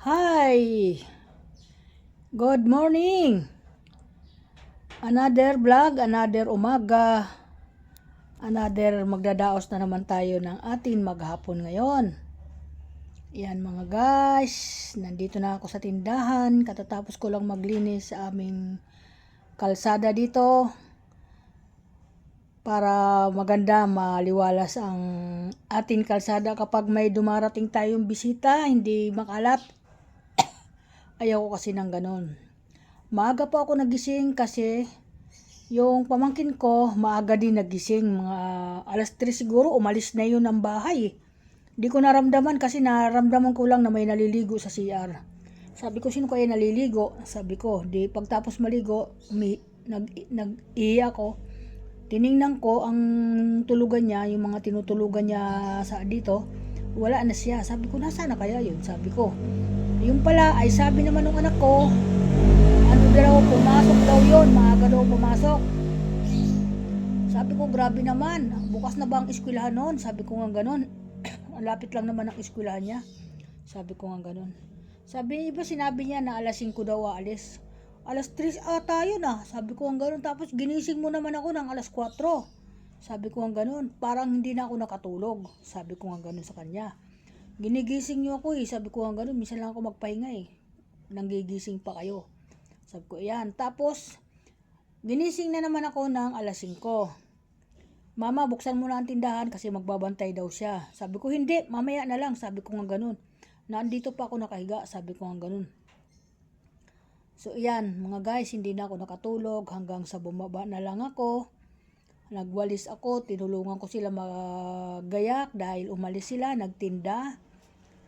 Hi! Good morning! Another vlog, another umaga, another magdadaos na naman tayo ng atin maghapon ngayon. Yan mga guys, nandito na ako sa tindahan, katatapos ko lang maglinis sa aming kalsada dito para maganda, maliwalas ang ating kalsada kapag may dumarating tayong bisita, hindi makalat. Ayaw ko kasi ng ganon. Maaga po ako nagising kasi yung pamangkin ko maaga din nagising. Mga alas 3 siguro umalis na yun ng bahay. Di ko naramdaman kasi naramdaman ko lang na may naliligo sa CR. Sabi ko, sino kaya naliligo? Sabi ko, di pagtapos maligo, nag-iya ko. Tiningnan ko ang tulugan niya, yung mga tinutulugan niya sa dito. Wala na siya. Sabi ko, nasaan na kaya yun? Sabi ko. Yung pala ay sabi naman ng anak ko, ano daw, pumasok daw yun, maaga daw pumasok. Sabi ko, grabe naman, bukas na ba ang eskwelahan noon? Sabi ko nga ganon, ang lapit lang naman ang eskwelahan niya. Sabi ko nga ganon. Sabi iba, sinabi niya na alas 5 daw aalis. Alas 3 ata yun ah, sabi ko nga ganon. Tapos ginising mo naman ako ng alas 4. Sabi ko nga ganon, parang hindi na ako nakatulog. Sabi ko nga ganon sa kanya. Ginigising niyo ako eh, sabi ko nga ganon, minsan lang ako magpahinga eh. Nanggigising pa kayo. Sabi ko, yan. Tapos, ginising na naman ako ng alas 5. Mama, buksan mo na ang tindahan kasi magbabantay daw siya. Sabi ko, hindi, mamaya na lang. Sabi ko nga ganun. Nandito pa ako nakahiga. Sabi ko nga ganun. So, yan. Mga guys, hindi na ako nakatulog hanggang sa bumaba na lang ako. Nagwalis ako. Tinulungan ko sila magayak dahil umalis sila. Nagtinda.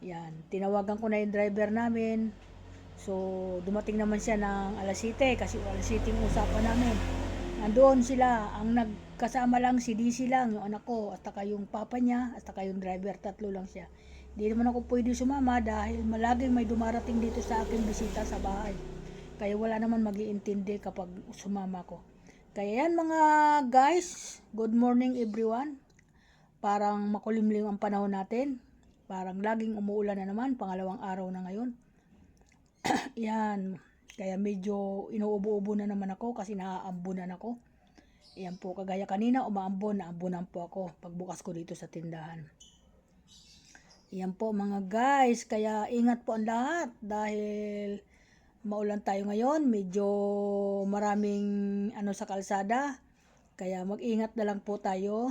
Yan. Tinawagan ko na yung driver namin. So, dumating naman siya ng alas 7 kasi alas 7 yung usapan namin. Nandoon sila, ang nagkasama lang si DC lang, yung anak ko, at saka yung papa niya, at saka yung driver, tatlo lang siya. Hindi naman ako pwede sumama dahil malaging may dumarating dito sa akin bisita sa bahay. Kaya wala naman mag-iintindi kapag sumama ko. Kaya yan mga guys, good morning everyone. Parang makulimlim ang panahon natin. Parang laging umuulan na naman, pangalawang araw na ngayon. Yan, kaya medyo inuubo-ubo na naman ako kasi naaambunan ako. Yan po, kagaya kanina umaambon, naambunan po ako pagbukas ko dito sa tindahan. Yan po mga guys, kaya ingat po ang lahat dahil maulan tayo ngayon, medyo maraming sa kalsada. Kaya mag-ingat na lang po tayo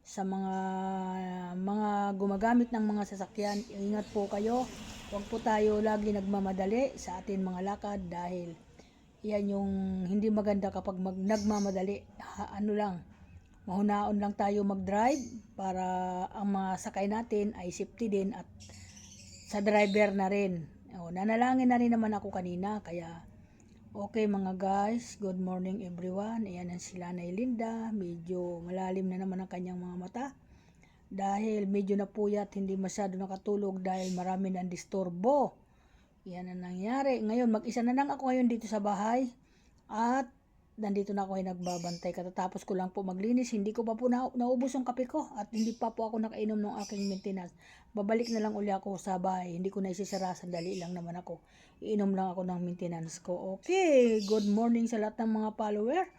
sa mga gumagamit ng mga sasakyan. Ingat po kayo. Huwag po tayo lagi nagmamadali sa atin mga lakad dahil yan yung hindi maganda kapag nagmamadali. Mahunaon lang tayo mag-drive para ang mga sakay natin ay safety din at sa driver na rin. Nanalangin na rin naman ako kanina kaya okay mga guys, good morning everyone. Ayan ang sila na Linda, medyo malalim na naman ang kanyang mga mata. Dahil medyo napuyat, hindi masyado nakatulog dahil marami nang disturbo. Yan ang nangyari. Ngayon, mag-isa na lang ako ngayon dito sa bahay. At nandito na ako ay nagbabantay. Katatapos ko lang po maglinis. Hindi ko pa po naubos yung kape ko. At hindi pa po ako nakainom ng aking maintenance. Babalik na lang uli ako sa bahay. Hindi ko na isisara. Sandali lang naman ako. Iinom lang ako ng maintenance ko. Okay. Good morning sa lahat ng mga follower.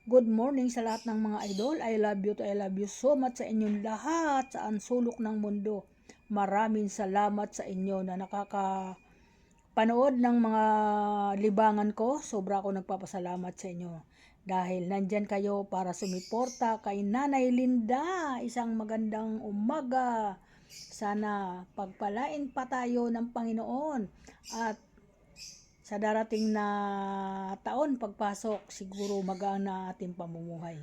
Good morning sa lahat ng mga idol. I love you so much sa inyong lahat sa sulok ng mundo. Maraming salamat sa inyo na nakakapanood ng mga libangan ko. Sobra ako nagpapasalamat sa inyo. Dahil nandyan kayo para sumiporta kay Nanay Linda. Isang magandang umaga. Sana pagpalain pa tayo ng Panginoon. At sa darating na taon, pagpasok, siguro magaan na ating pamumuhay.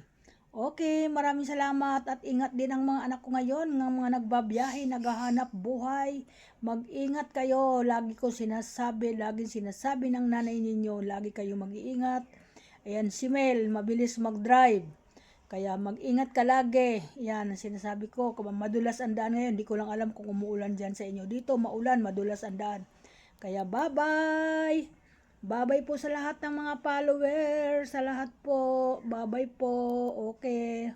Okay, maraming salamat at ingat din ang mga anak ko ngayon, ng mga nagbabiyahe, naghahanap buhay. Mag-ingat kayo, laging sinasabi ng nanay ninyo, lagi kayo mag-iingat. Ayan, si Mel, mabilis mag-drive. Kaya mag-ingat ka lagi. Yan, sinasabi ko, madulas ang daan ngayon. Di ko lang alam kung umuulan dyan sa inyo. Dito, maulan, madulas ang daan. Kaya bye-bye! Bye-bye po sa lahat ng mga followers, sa lahat po. Bye-bye po. Okay.